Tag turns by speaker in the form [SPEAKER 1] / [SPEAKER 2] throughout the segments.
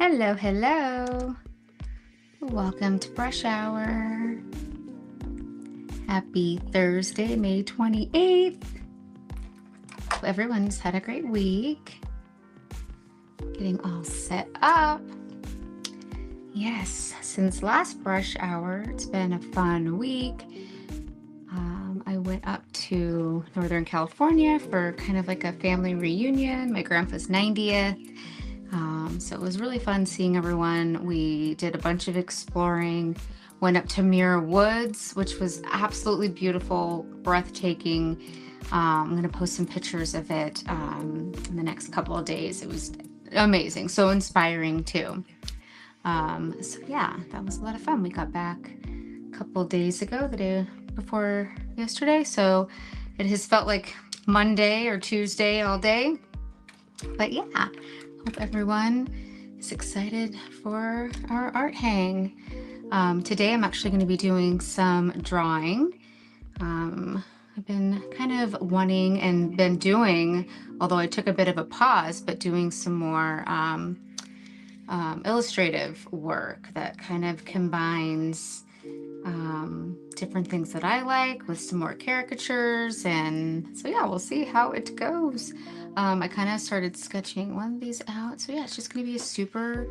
[SPEAKER 1] Hello, hello. Welcome to Brush Hour. Happy Thursday, May 28th. Hope everyone's had a great week. Getting all set up. Yes, since last Brush Hour, it's been a fun week. I went up to Northern California for kind of like a family reunion, my grandpa's 90th. So it was really fun seeing everyone. We did a bunch of exploring, went up to Muir Woods, which was absolutely beautiful, breathtaking. I'm going to post some pictures of it in the next couple of days. It was amazing, so inspiring too. So yeah, that was a lot of fun. We got back a couple of days ago, the day before yesterday. So it has felt like Monday or Tuesday all day. But yeah, hope everyone is excited for our art hang. Today I'm actually going to be doing some drawing. I've been kind of wanting and been doing, although I took a bit of a pause, but doing some more illustrative work that kind of combines different things that I like with some more caricatures. And so yeah, we'll see how it goes. I kind of started sketching one of these out. So yeah, it's just going to be a super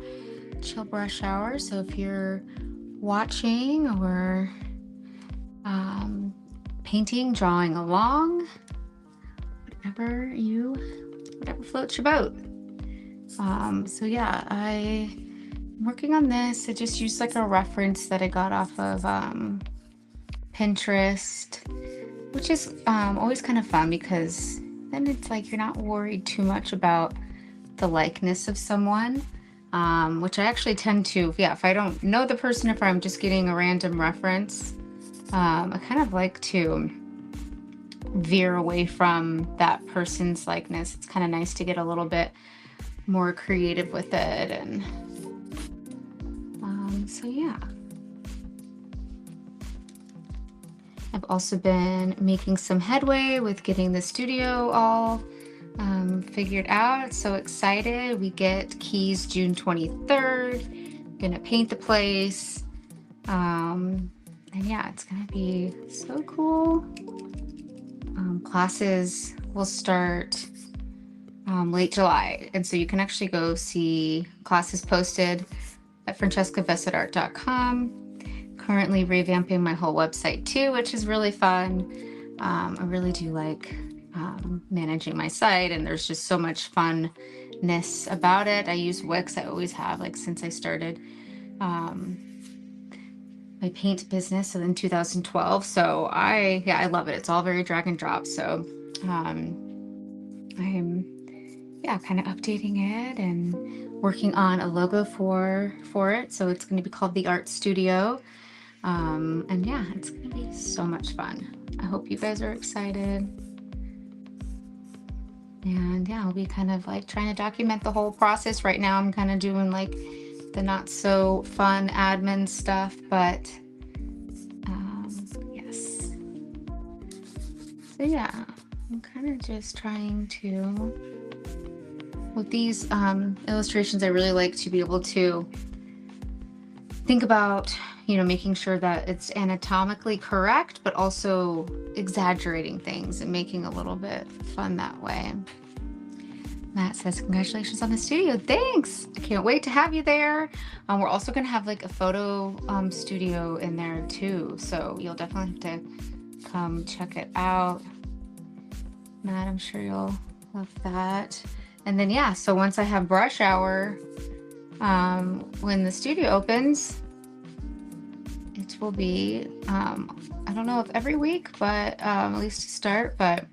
[SPEAKER 1] chill brush hour. So if you're watching or painting, drawing along, whatever floats your boat. So yeah, I'm working on this. I just used like a reference that I got off of Pinterest, which is always kind of fun because then it's like you're not worried too much about the likeness of someone, which I actually tend to, yeah, if I don't know the person, if I'm just getting a random reference, I kind of like to veer away from that person's likeness. It's kind of nice to get a little bit more creative with it. And so yeah. I've also been making some headway with getting the studio all figured out. So excited. We get keys June 23rd. Gonna paint the place. And yeah, it's gonna be so cool. Classes will start late July. And so you can actually go see classes posted at francescavessetart.com. Currently revamping my whole website too, which is really fun. I really do like managing my site, and there's just so much funness about it. I use Wix. I always have, like, since I started my paint business in 2012. So I love it. It's all very drag and drop. So I'm kind of updating it and working on a logo for it. So it's going to be called The Art Studio. And yeah, it's going to be so much fun. I hope you guys are excited. And yeah, I'll be kind of like trying to document the whole process. Right now I'm kind of doing like the not so fun admin stuff, but yes. So yeah, I'm kind of just trying to, with these illustrations, I really like to be able to think about, making sure that it's anatomically correct, but also exaggerating things and making a little bit fun that way. Matt says, congratulations on the studio. Thanks. I can't wait to have you there. We're also going to have like a photo studio in there too. So you'll definitely have to come check it out. Matt, I'm sure you'll love that. And then, yeah, so once I have brush hour, when the studio opens, it will be, I don't know if every week, but at least to start, but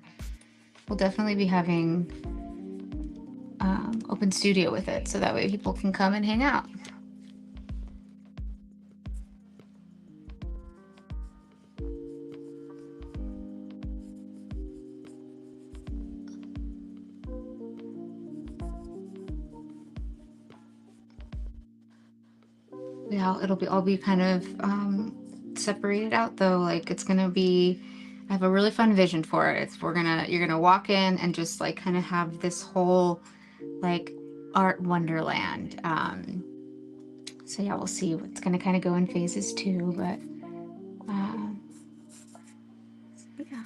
[SPEAKER 1] we'll definitely be having open studio with it. So that way people can come and hang out. Yeah, I'll be kind of separated out though. Like it's gonna be, I have a really fun vision for it. You're gonna walk in and just like kind of have this whole like art wonderland. So yeah, we'll see. It's going to kind of go in phases too, but um, yeah,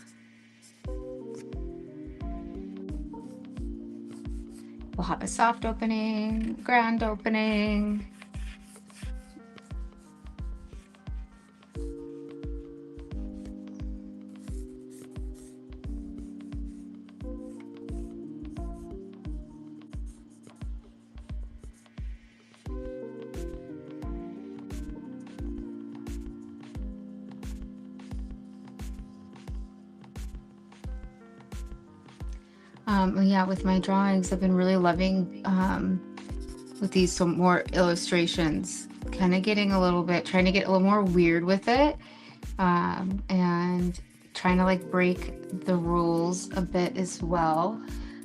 [SPEAKER 1] we'll have a soft opening, grand opening. Yeah, with my drawings, I've been really loving with these some more illustrations, kind of getting a little bit, trying to get a little more weird with it, and trying to like break the rules a bit as well.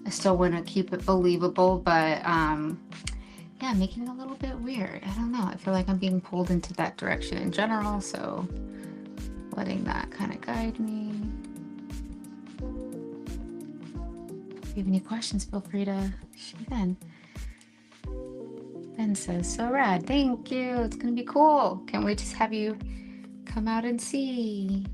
[SPEAKER 1] I still want to keep it believable, but yeah, making it a little bit weird. I don't know. I feel like I'm being pulled into that direction in general, so letting that kind of guide me. If you have any questions, feel free to shoot in. Ben says, so rad. Thank you. It's going to be cool. Can't wait to have you come out and see.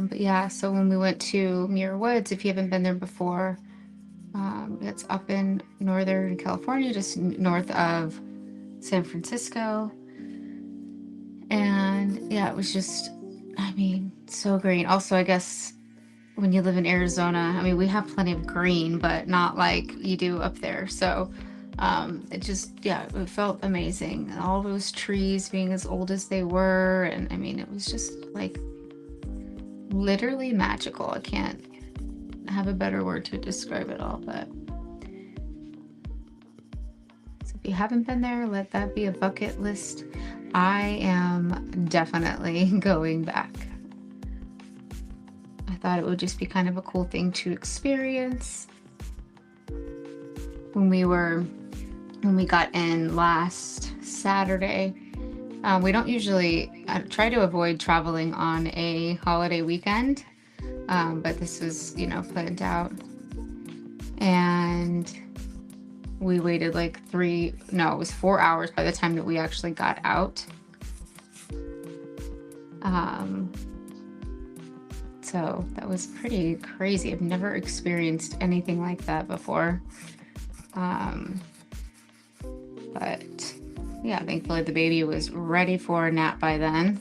[SPEAKER 1] But yeah, so when we went to Muir Woods, if you haven't been there before, it's up in Northern California, just north of San Francisco. And yeah, it was just, I mean, so green. Also, I guess when you live in Arizona, I mean, we have plenty of green, but not like you do up there. So it just, yeah, it felt amazing. All those trees being as old as they were. And I mean, it was just like literally magical. I can't have a better word to describe it all, but so if you haven't been there, let that be a bucket list. I am definitely going back. I thought it would just be kind of a cool thing to experience. When we got in last Saturday, we don't usually try to avoid traveling on a holiday weekend, but this was, planned out. And we waited like it was 4 hours by the time that we actually got out. So that was pretty crazy. I've never experienced anything like that before. But yeah, thankfully the baby was ready for a nap by then.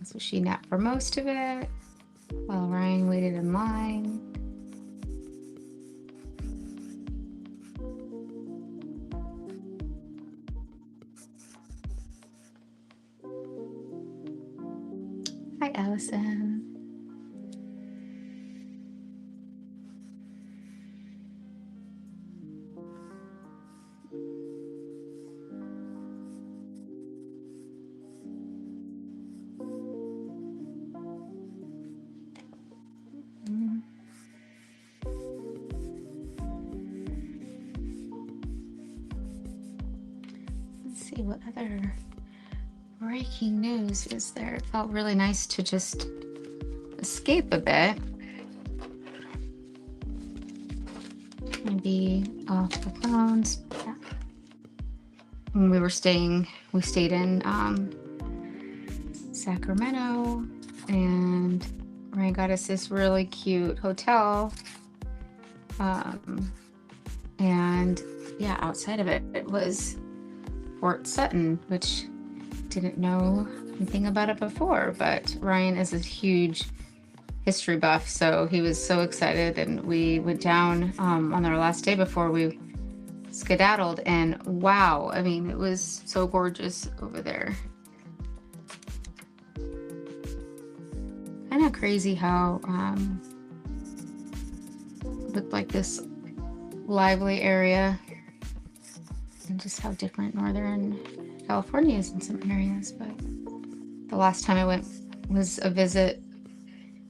[SPEAKER 1] So she napped for most of it while Ryan waited in line. Hi, Allison. Let's see what other breaking news is there. It felt really nice to just escape a bit and be off the phones. Yeah. When we stayed in Sacramento, and Ryan got us this really cute hotel. And yeah, outside of it was Fort Sutton, which didn't know anything about it before, but Ryan is a huge history buff, so he was so excited, and we went down on our last day before we skedaddled, and wow, I mean, it was so gorgeous over there. Kind of crazy how looked like this lively area, and just how different Northern California is in some areas. But the last time I went was a visit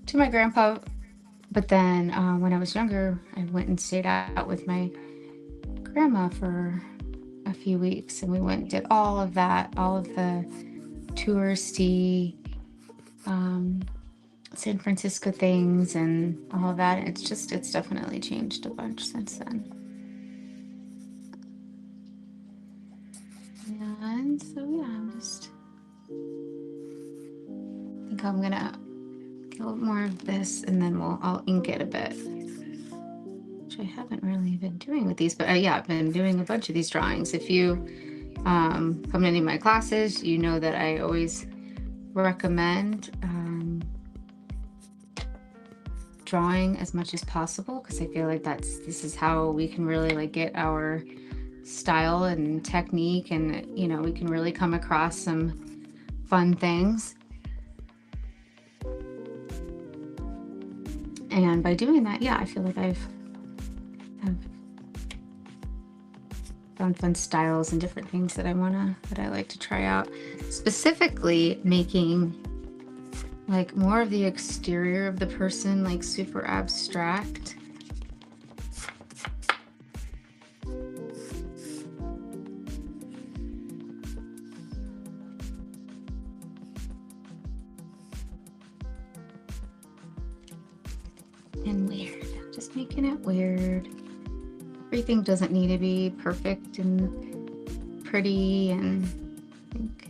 [SPEAKER 1] to my grandpa But then when I was younger, I went and stayed out with my grandma for a few weeks, and we went and did all of that, all of the touristy um, San Francisco things and all of that. It's definitely changed a bunch since then. And so yeah, I think I'm gonna get a little more of this, and then I'll ink it a bit, which I haven't really been doing with these, but yeah, I've been doing a bunch of these drawings. If you come to any of my classes, you know that I always recommend drawing as much as possible, because I feel like this is how we can really like get our style and technique, and we can really come across some fun things. And by doing that, yeah, I feel like I've found fun styles and different things that I like to try out. Specifically making like more of the exterior of the person, like super abstract. And weird, just making it weird. Everything doesn't need to be perfect and pretty, and I think,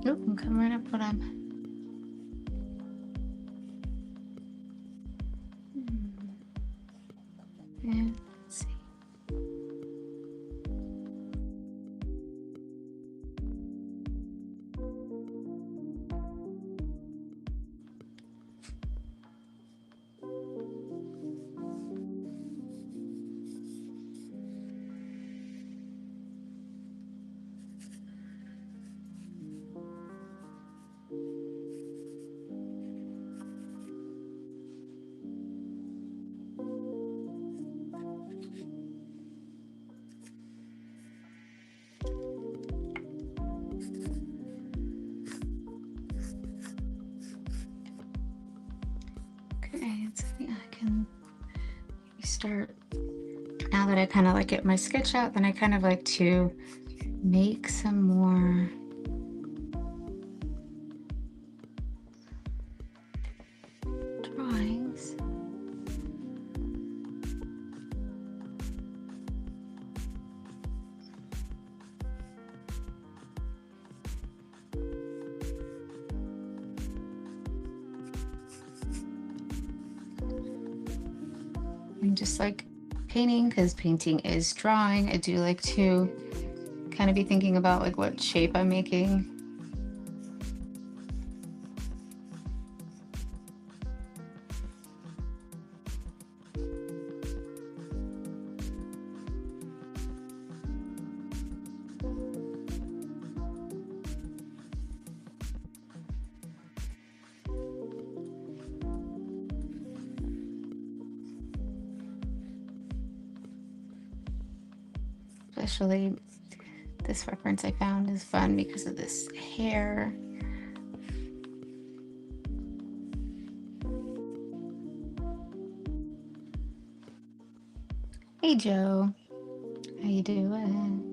[SPEAKER 1] nope, I'm covering up what I'm. Yeah, let's see. Okay, so yeah, I can start. Now that I kind of like get my sketch out, then I kind of like to make some more drawings. And just like painting, because painting is drawing, I do like to kind of be thinking about like what shape I'm making. Especially this reference I found is fun because of this hair. Hey Joe, how you doing?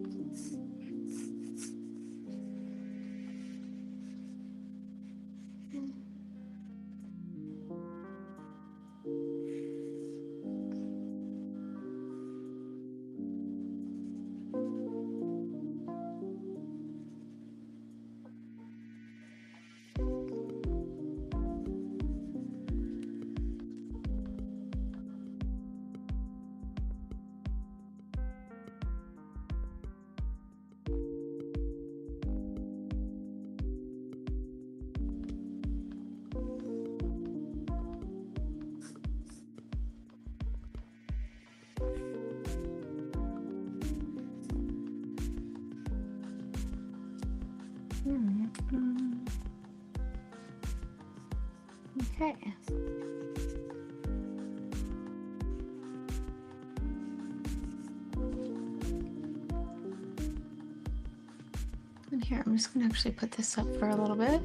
[SPEAKER 1] Okay. And here, I'm just gonna actually put this up for a little bit.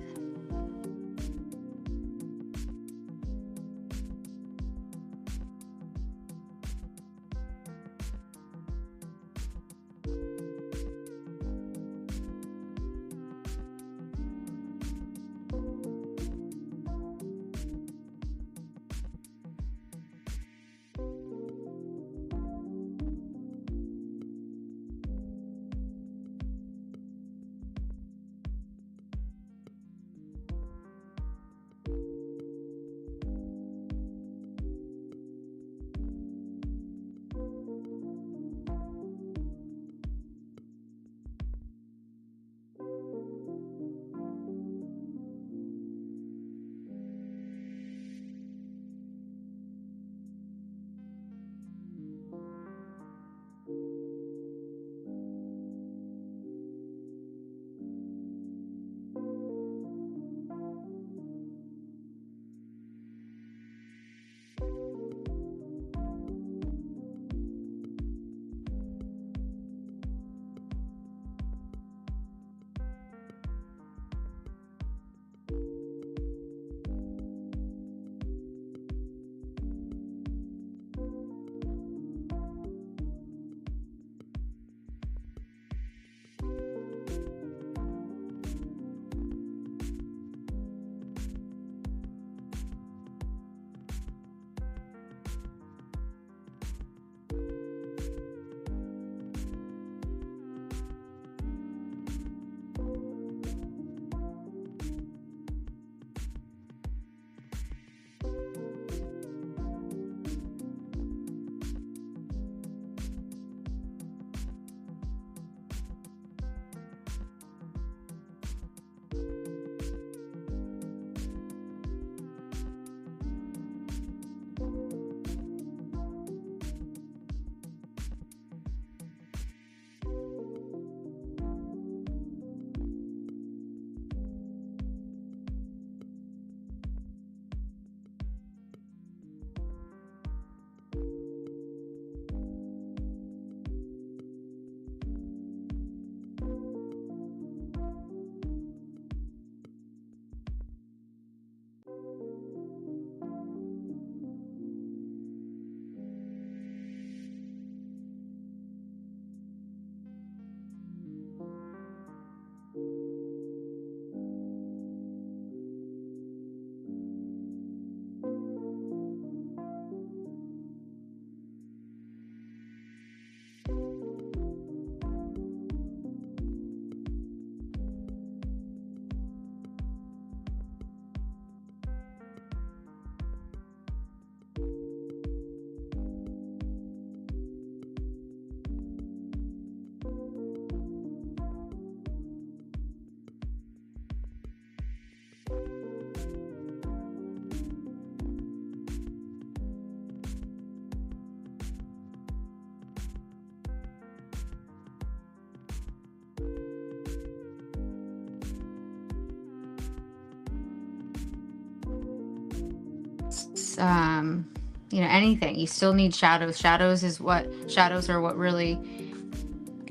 [SPEAKER 1] it's anything. You still need shadows. Shadows are what really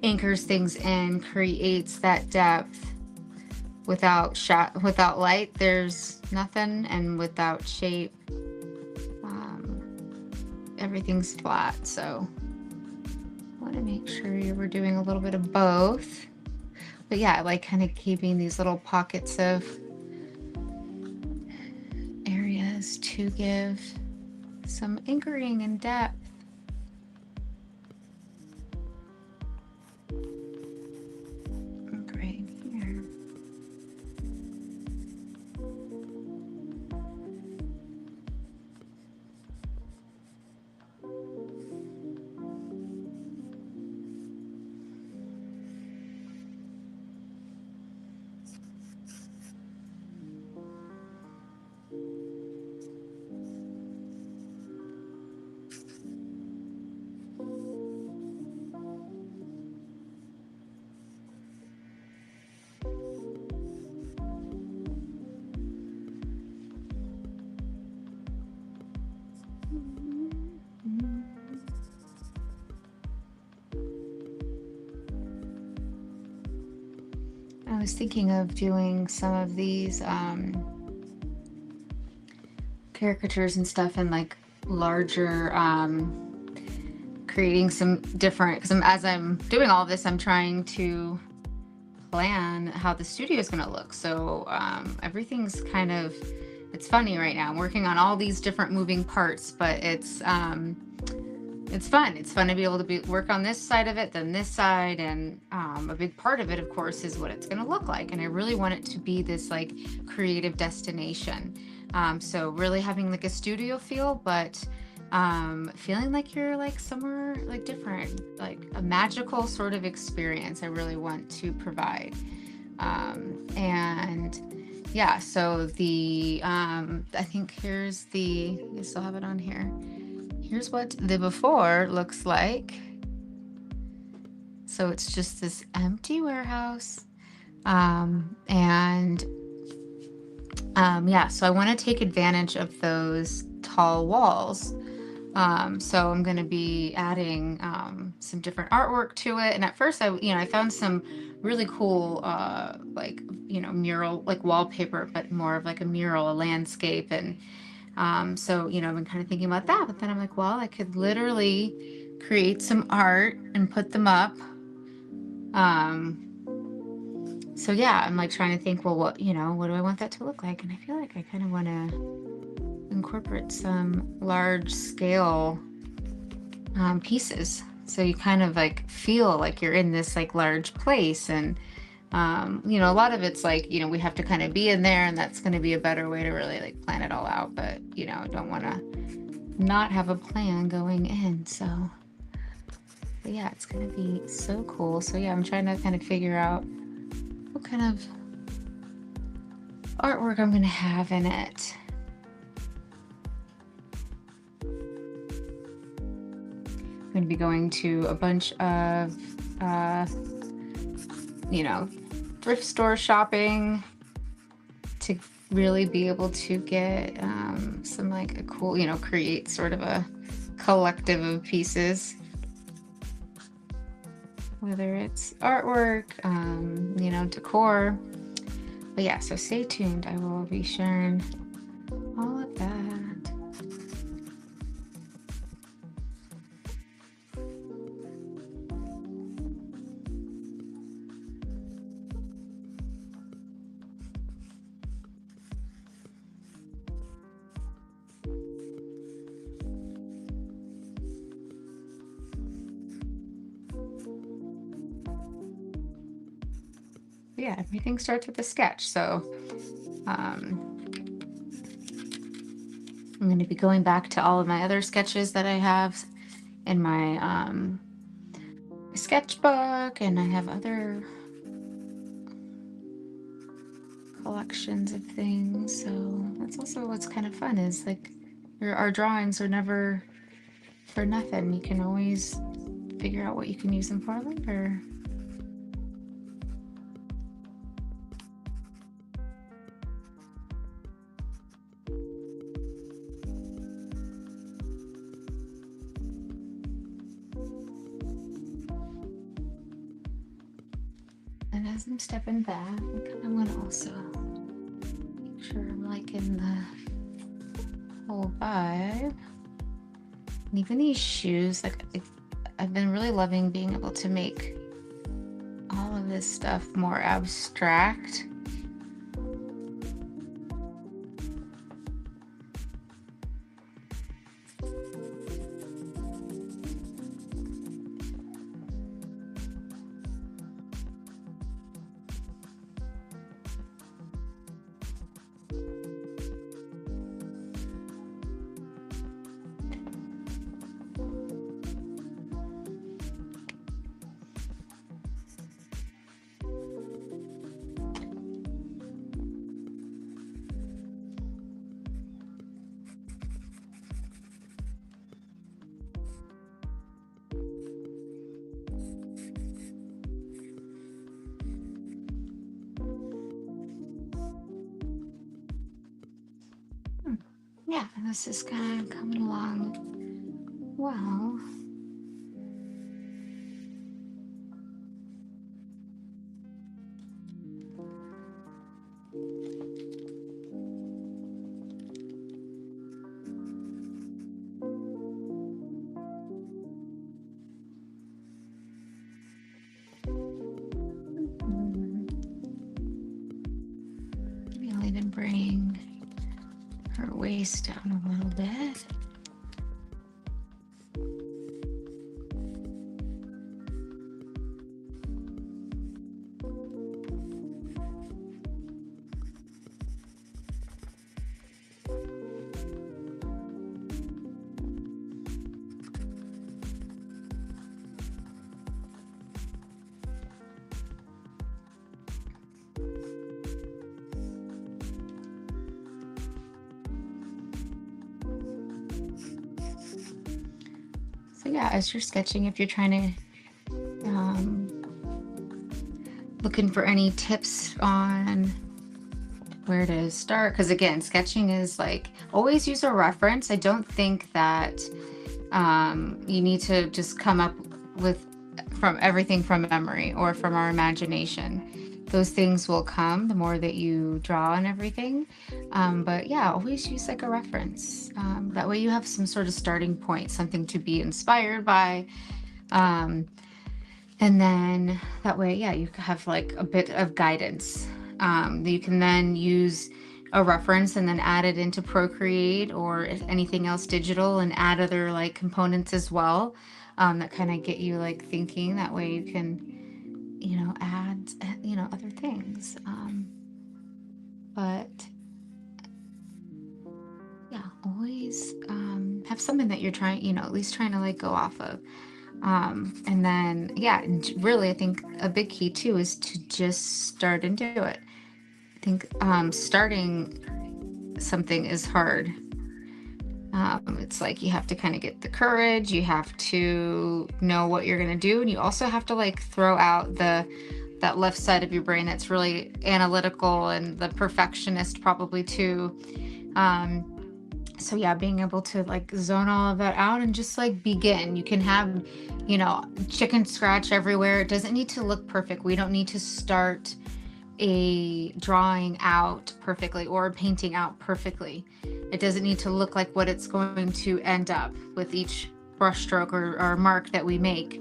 [SPEAKER 1] anchors things in, creates that depth. Without light, there's nothing, and without shape, everything's flat. So I want to make sure you were doing a little bit of both. But yeah, I like kind of keeping these little pockets of areas to give some anchoring and depth. Right here. I was thinking of doing some of these caricatures and stuff in like larger, creating some different, because as I'm doing all this, I'm trying to plan how the studio is going to look. So everything's kind of, it's funny right now. I'm working on all these different moving parts, but it's fun. It's fun to be able to work on this side of it, then this side, and a big part of it, of course, is what it's going to look like. And I really want it to be this like creative destination. So really having like a studio feel, but feeling like you're like somewhere like different, like a magical sort of experience I really want to provide. And yeah, so I think here's you still have it on here. Here's what the before looks like. So it's just this empty warehouse. Yeah, so I want to take advantage of those tall walls. So I'm going to be adding some different artwork to it. And at first I found some really cool mural, like wallpaper, but more of like a mural, a landscape. And so, I've been kind of thinking about that, but then I'm like, well, I could literally create some art and put them up. So yeah, I'm like trying to think, well, what do I want that to look like? And I feel like I kind of want to incorporate some large scale pieces. So you kind of like feel like you're in this like large place. And a lot of it's like, we have to kind of be in there, and that's going to be a better way to really like plan it all out. But, I don't want to not have a plan going in. So, but yeah, it's going to be so cool. So yeah, I'm trying to kind of figure out what kind of artwork I'm going to have in it. I'm going to be going to a bunch of, thrift store shopping to really be able to get some like a cool, create sort of a collective of pieces, whether it's artwork, decor. But yeah, so stay tuned. I will be sharing all of that. Yeah, everything starts with a sketch. So I'm going to be going back to all of my other sketches that I have in my sketchbook, and I have other collections of things. So that's also what's kind of fun, is like our drawings are never for nothing. You can always figure out what you can use them for later. as I'm stepping back, I want to also make sure I'm liking the whole vibe. And even these shoes, I've been really loving being able to make all of this stuff more abstract. Yeah, this is kind of coming along well. Maybe I'll even bring her waist down a little bit. So yeah, as you're sketching, if you're trying to looking for any tips on where to start, because again, sketching is like always use a reference. I don't think that you need to just come up with from everything from memory or from our imagination. Those things will come the more that you draw on everything. But yeah, always use like a reference. That way you have some sort of starting point, something to be inspired by. And then that way, yeah, you have like a bit of guidance. You can then use a reference and then add it into Procreate or if anything else digital and add other like components as well, that kind of get you like thinking. That way you can, add, other things. But yeah, always have something that you're trying, at least trying to like go off of. And then, yeah, really, I think a big key too is to just start and do it. I think starting something is hard. It's like you have to kind of get the courage, you have to know what you're going to do, and you also have to like throw out that left side of your brain that's really analytical and the perfectionist probably too. So yeah, being able to like zone all of that out and just like begin. You can have, chicken scratch everywhere. It doesn't need to look perfect. We don't need to start a drawing out perfectly or a painting out perfectly. It doesn't need to look like what it's going to end up with each brushstroke or mark that we make.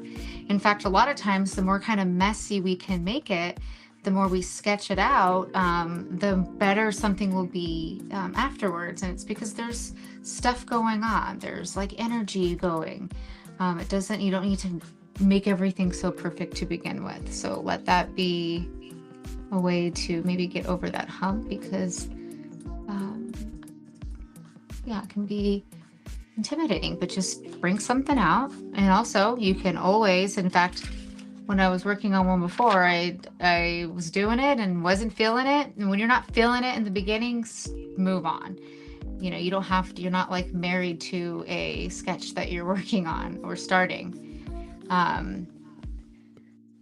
[SPEAKER 1] In fact, a lot of times the more kind of messy we can make it, the more we sketch it out, the better something will be afterwards. And it's because there's stuff going on. There's like energy going. You don't need to make everything so perfect to begin with. So let that be a way to maybe get over that hump because, it can be intimidating, but just bring something out. And also you can always, in fact, when I was working on one before, I was doing it and wasn't feeling it. And when you're not feeling it in the beginning, move on. You don't have to, you're not like married to a sketch that you're working on or starting.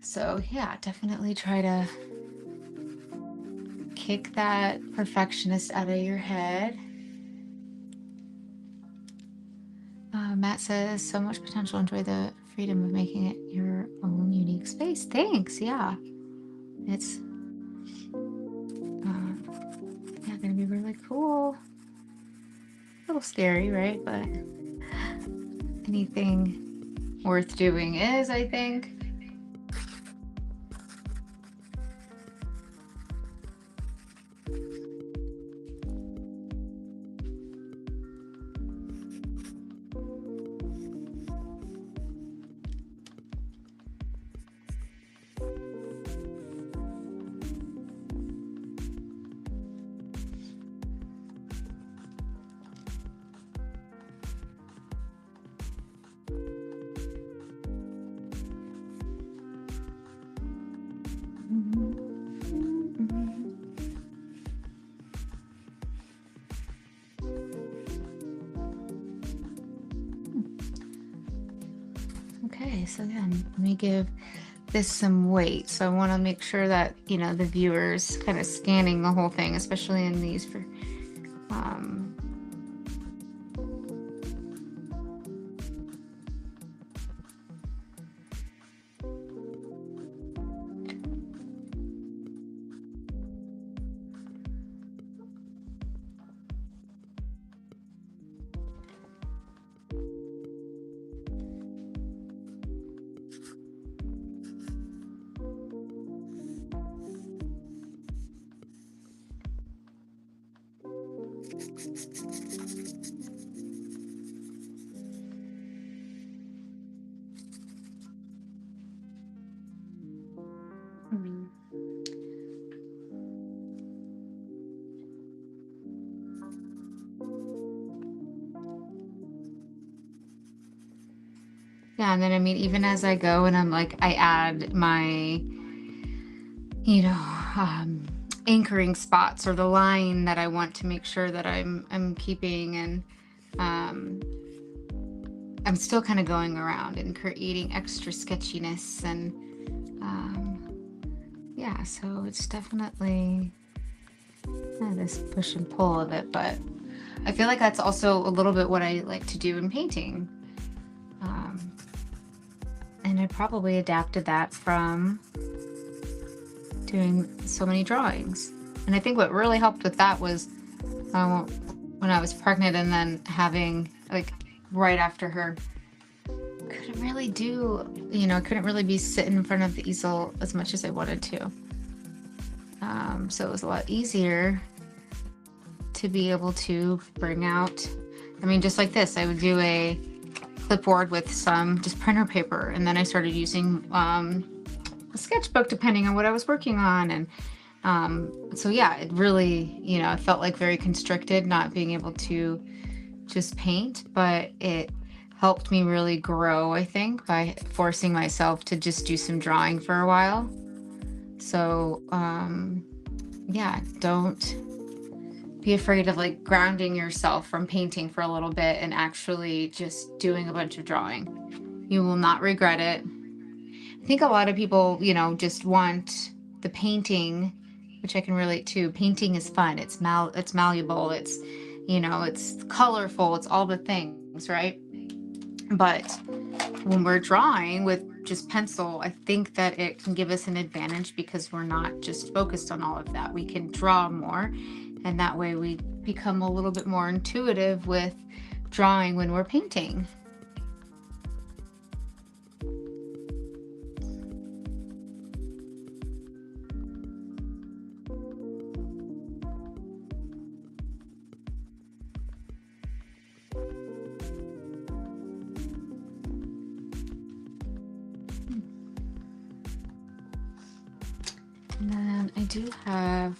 [SPEAKER 1] So yeah, definitely try to kick that perfectionist out of your head. Matt says, so much potential. Enjoy the freedom of making it your own unique space. Thanks. Yeah. It's yeah, gonna be really cool. A little scary, right? But anything worth doing is, I think. Okay, so yeah, let me give this some weight. So I want to make sure that, the viewer's kind of scanning the whole thing, especially in these for um hmm. Yeah, and then I mean, even as I go and I'm like, I add my, you know, um, anchoring spots or the line that I want to make sure that I'm keeping, and um, I'm still kind of going around and creating extra sketchiness, and yeah, so it's definitely this push and pull of it, but I feel like that's also a little bit what I like to do in painting. Um, and I probably adapted that from doing so many drawings. And I think what really helped with that was uh, when I was pregnant and then having, like, right after her, couldn't really couldn't really be sitting in front of the easel as much as I wanted to. So it was a lot easier to be able to bring out, I mean, just like this, I would do a clipboard with some just printer paper, and then I started using a sketchbook depending on what I was working on. And so yeah, it really, it felt like very constricted not being able to just paint, but it helped me really grow, I think, by forcing myself to just do some drawing for a while. So yeah, don't be afraid of like grounding yourself from painting for a little bit and actually just doing a bunch of drawing. You will not regret it. I think a lot of people, just want the painting, which I can relate to. Painting is fun. It's malleable. It's colorful. It's all the things, right? But when we're drawing with just pencil, I think that it can give us an advantage because we're not just focused on all of that. We can draw more, and that way we become a little bit more intuitive with drawing when we're painting. And then I do have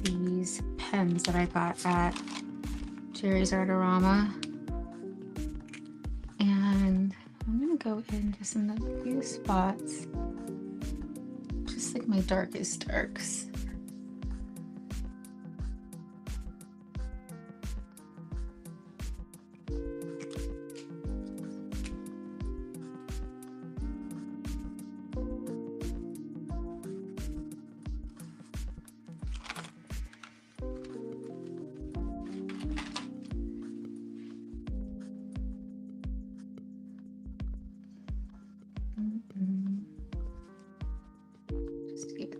[SPEAKER 1] these pens that I got at Jerry's Artorama, and I'm gonna go in just in a few spots, just like my darkest darks.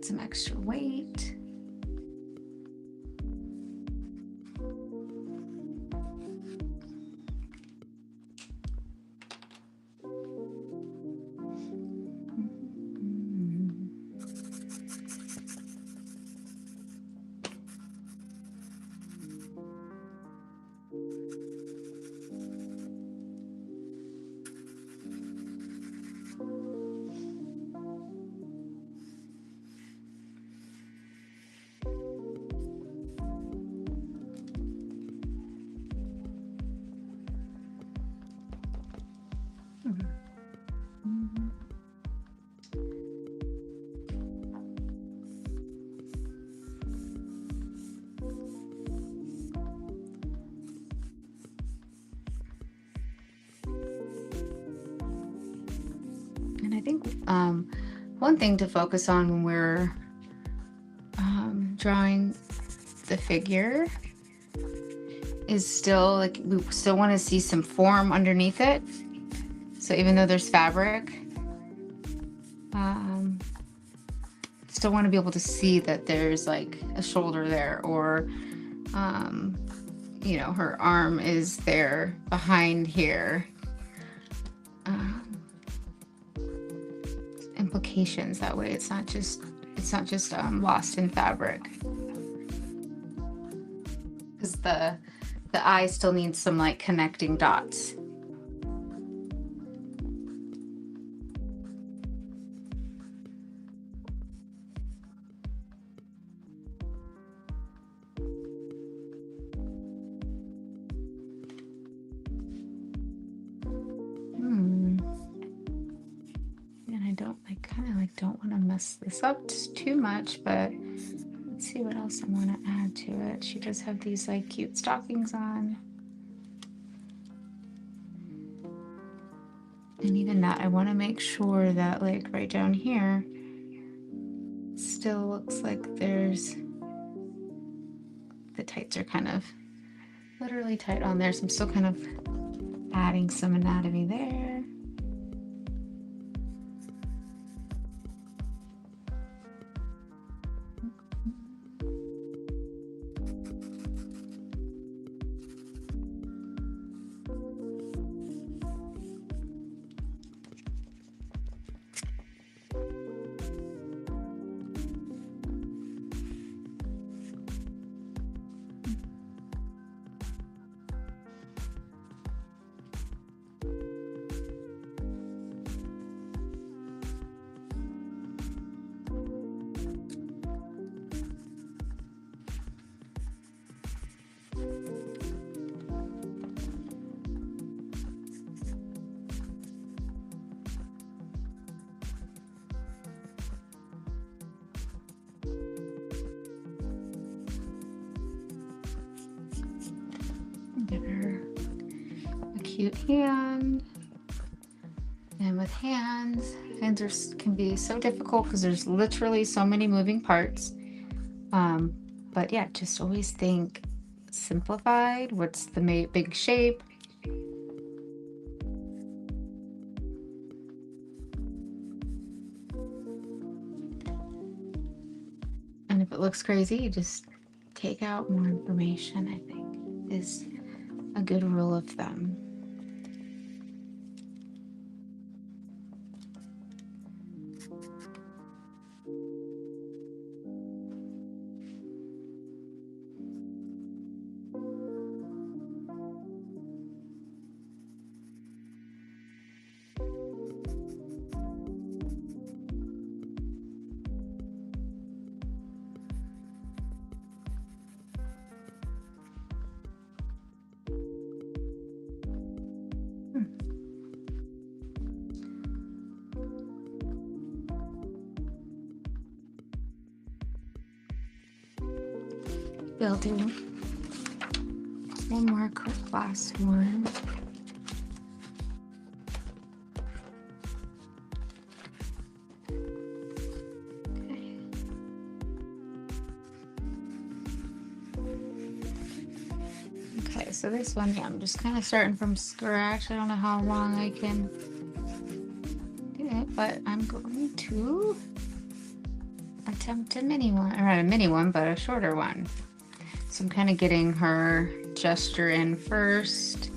[SPEAKER 1] some extra weight. And I think one thing to focus on when we're drawing the figure is still like we still want to see some form underneath it. So even though there's fabric, still want to be able to see that there's like a shoulder there, or you know, her arm is there behind here. Implications that way. It's not just lost in fabric, because the eye still needs some like connecting dots. Don't want to mess this up too much, but let's see what else I want to add to it. She does have these like cute stockings on, and even that I want to make sure that like right down here still looks like there's the tights are kind of literally tight on there, so I'm still kind of adding some anatomy there. Give her a cute hand. And with hands can be so difficult because there's literally so many moving parts. But yeah, just always think simplified. What's the big shape? And if it looks crazy, you just take out more information, I think, is a good rule of thumb. We'll do one more quick last one. Okay, so this one, yeah, I'm just kind of starting from scratch. I don't know how long I can do it, but I'm going to attempt a mini one, or not a mini one, but a shorter one. So I'm kind of getting her gesture in first.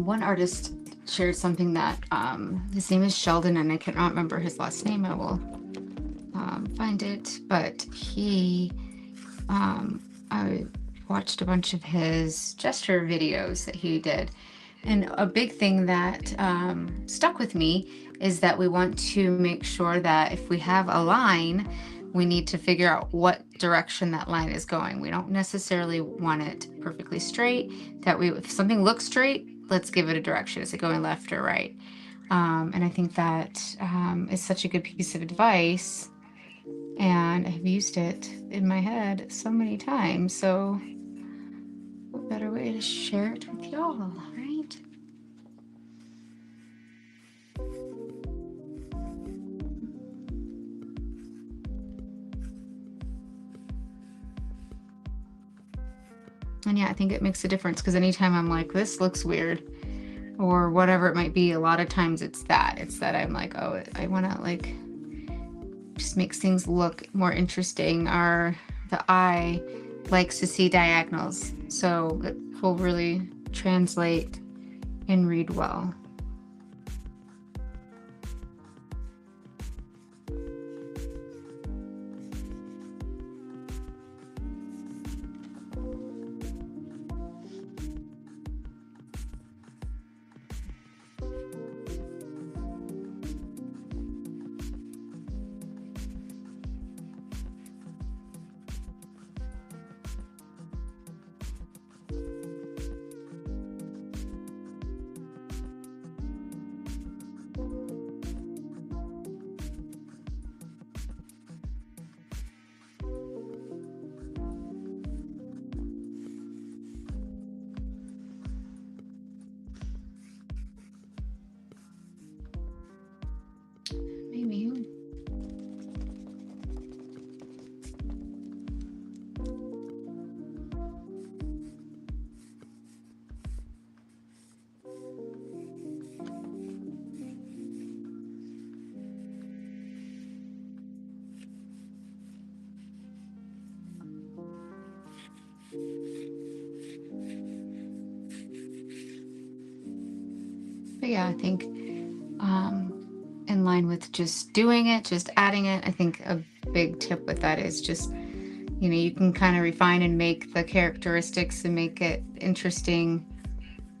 [SPEAKER 1] One artist shared something that his name is Sheldon, and I cannot remember his last name. I will find it, but I watched a bunch of his gesture videos that he did, and a big thing that stuck with me is that we want to make sure that if we have a line, we need to figure out what direction that line is going. We don't necessarily want it perfectly straight. That if something looks straight, let's give it a direction. Is it going left or right? And I think that is such a good piece of advice. And I've used it in my head so many times. So what better way to share it with y'all, right? And yeah, I think it makes a difference, because anytime I'm like, this looks weird, or whatever it might be, a lot of times it's that I'm like, oh, I want to like just makes things look more interesting. The eye likes to see diagonals, so it will really translate and read well. Maybe. But yeah, I think in line with just doing it, just adding it, I think a big tip with that is just, you can kind of refine and make the characteristics and make it interesting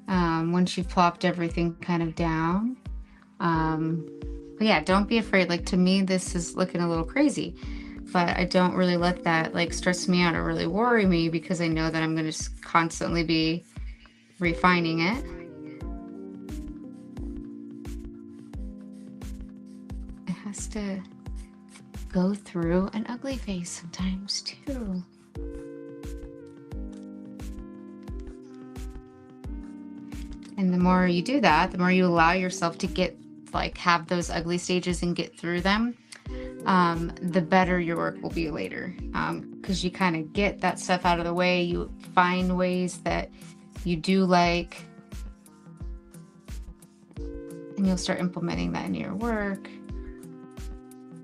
[SPEAKER 1] once you've plopped everything kind of down. But yeah, don't be afraid. Like, to me, this is looking a little crazy, but I don't really let that like stress me out or really worry me, because I know that I'm going to just constantly be refining it. It has to go through an ugly phase sometimes too. And the more you do that, the more you allow yourself to get, like, have those ugly stages and get through them, the better your work will be later. Because you kind of get that stuff out of the way. You find ways that you do like, and you'll start implementing that in your work.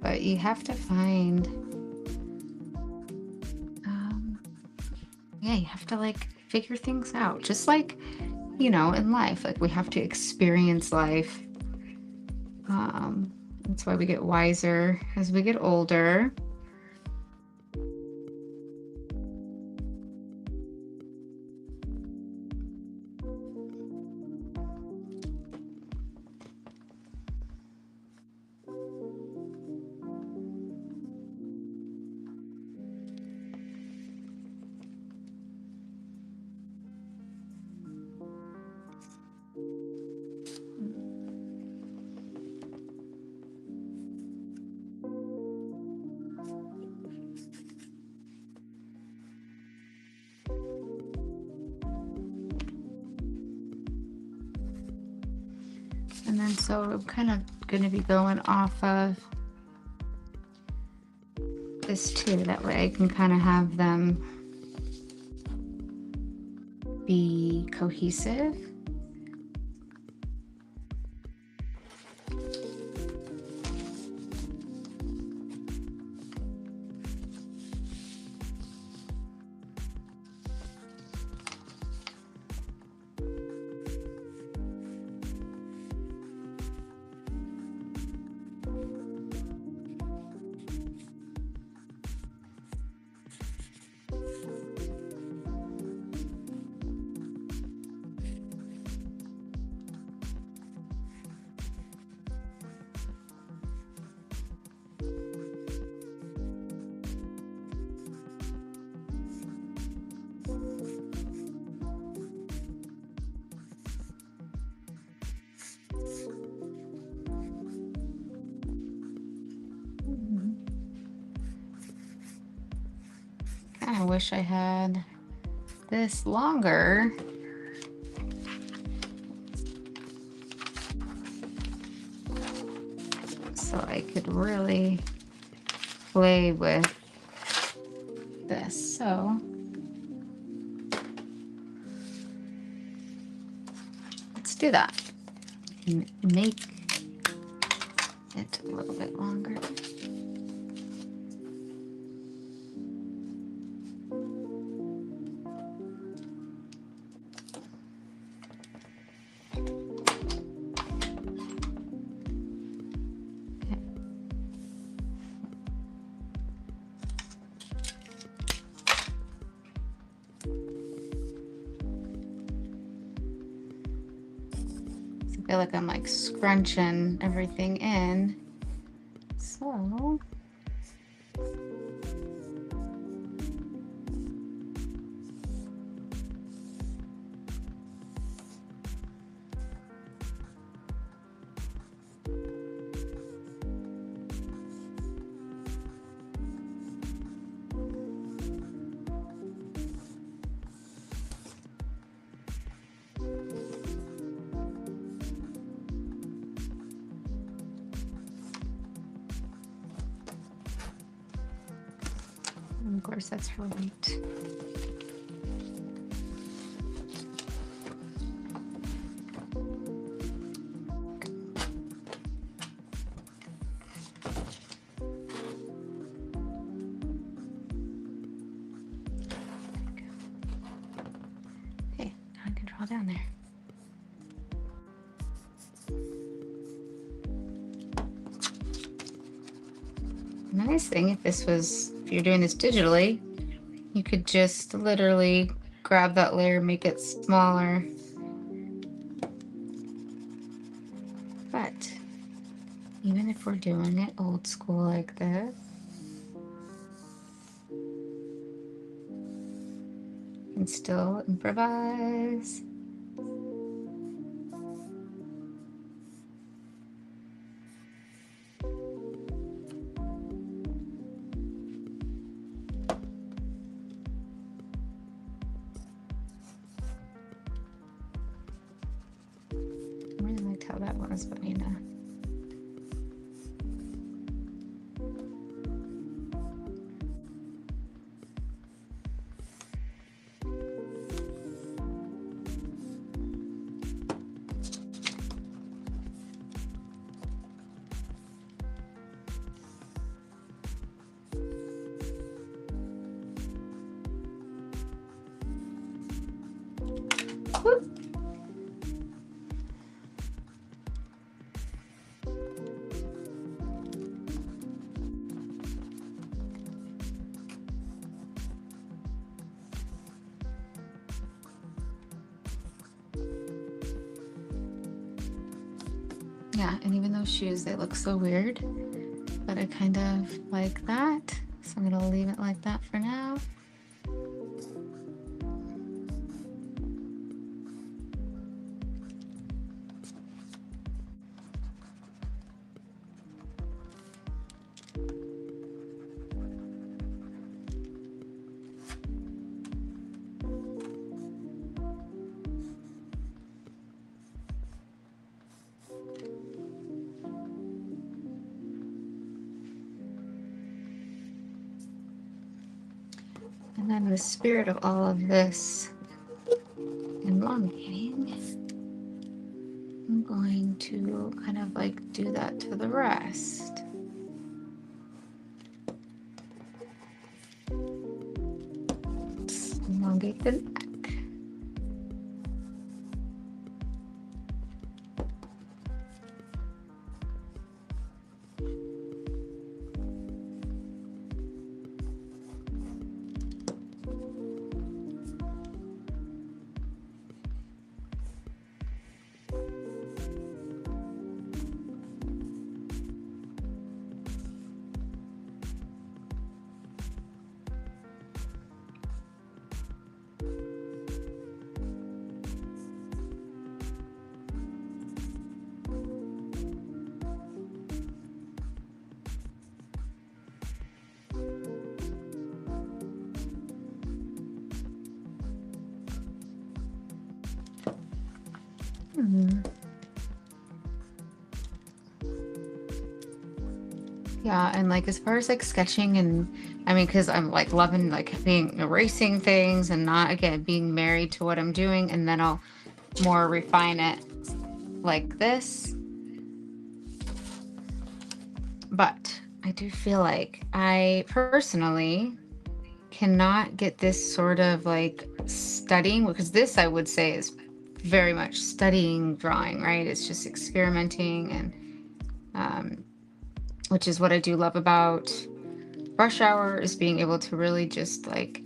[SPEAKER 1] But you have to find, yeah, you have to like figure things out. Just like, you know, in life, like we have to experience life. That's why we get wiser as we get older. And then so I'm kind of going to be going off of this too. That way I can kind of have them be cohesive. I wish I had this longer. So I could really play with this. So let's do that. Make it a little bit longer. I feel like I'm like scrunching everything in. So of course, that's right. Okay, now I can draw down there. The nice thing, if you're doing this digitally, you could just literally grab that layer, make it smaller. But even if we're doing it old school like this, you can still improvise. how that was, but you know. Whoop. Yeah, and even those shoes, they look so weird, but I kind of like that. So I'm gonna leave it like that for now. And then the spirit of all of this elongating, I'm going to kind of like do that to the rest. Just elongate the neck. Yeah, and like as far as like sketching, and I mean, because I'm like loving like being erasing things and not again being married to what I'm doing, and then I'll more refine it like this. But I do feel like I personally cannot get this sort of like studying, because this I would say is very much studying drawing, right? It's just experimenting, and which is what I do love about Rush Hour, is being able to really just like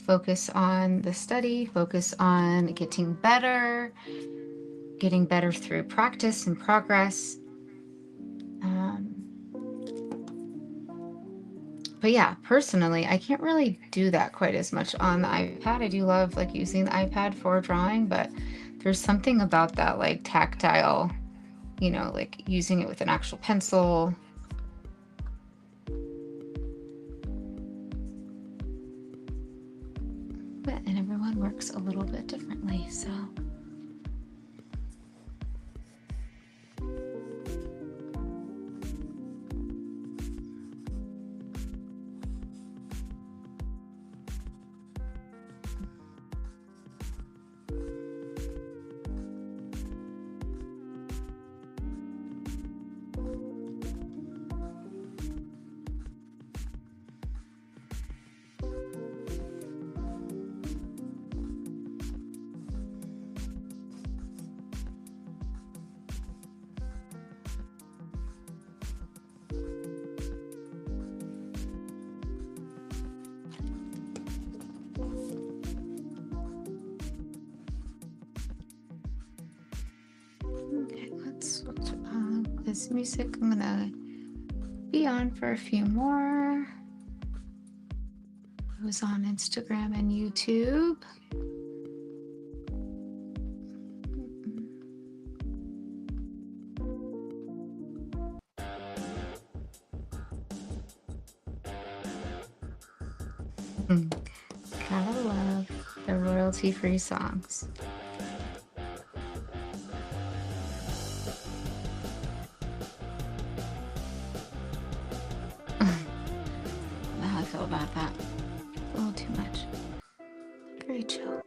[SPEAKER 1] focus on the study, focus on getting better through practice and progress. But yeah, personally, I can't really do that quite as much on the iPad. I do love like using the iPad for drawing, but there's something about that like tactile, you know, like using it with an actual pencil. And everyone works a little bit differently, so. Okay, let's switch this music. I'm gonna be on for a few more. It was on Instagram and YouTube. Gotta love the royalty-free songs. Very chill.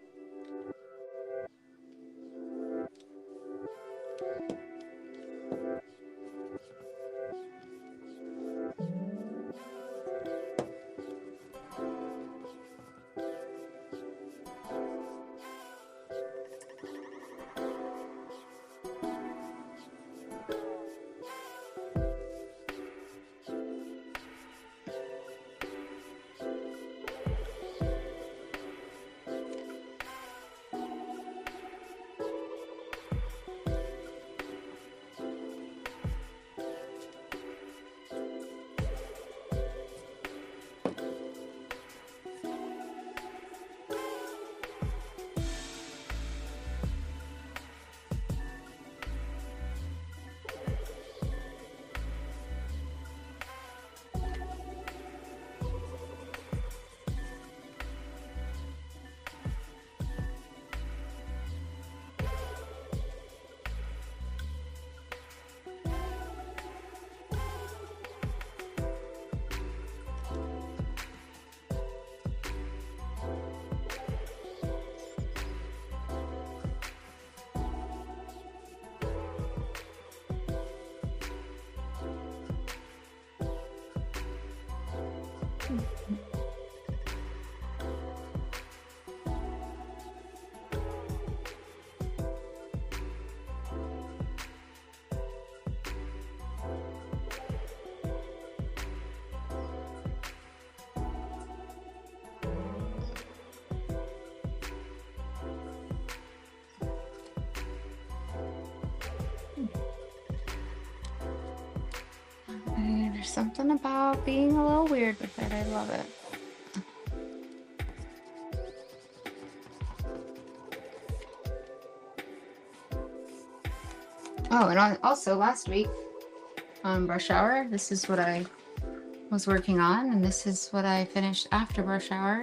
[SPEAKER 1] And there's something about being a little weird with it. I love it. Oh, and also last week on brush hour, this is what I was working on, and this is what I finished after brush hour.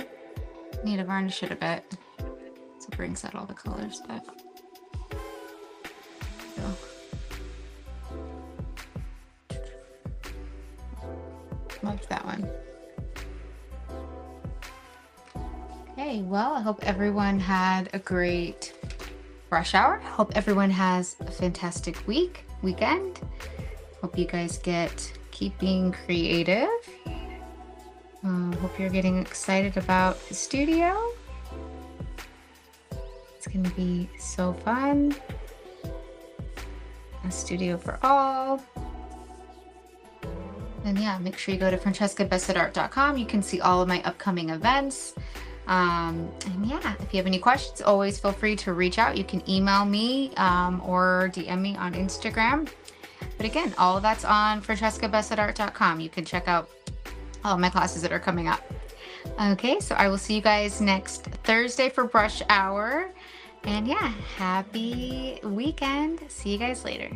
[SPEAKER 1] Need to varnish it a bit so it brings out all the colors, but so. Like that one. Okay, well, I hope everyone had a great brush hour. Hope everyone has a fantastic weekend. Hope you guys keep being creative. Hope you're getting excited about the studio. It's gonna be so fun. A studio for all. And yeah, make sure you go to francescabessetart.com. You can see all of my upcoming events. And yeah, if you have any questions, always feel free to reach out. You can email me or DM me on Instagram. But again, all of that's on francescabessetart.com. You can check out all of my classes that are coming up. Okay, so I will see you guys next Thursday for brush hour. And yeah, happy weekend. See you guys later.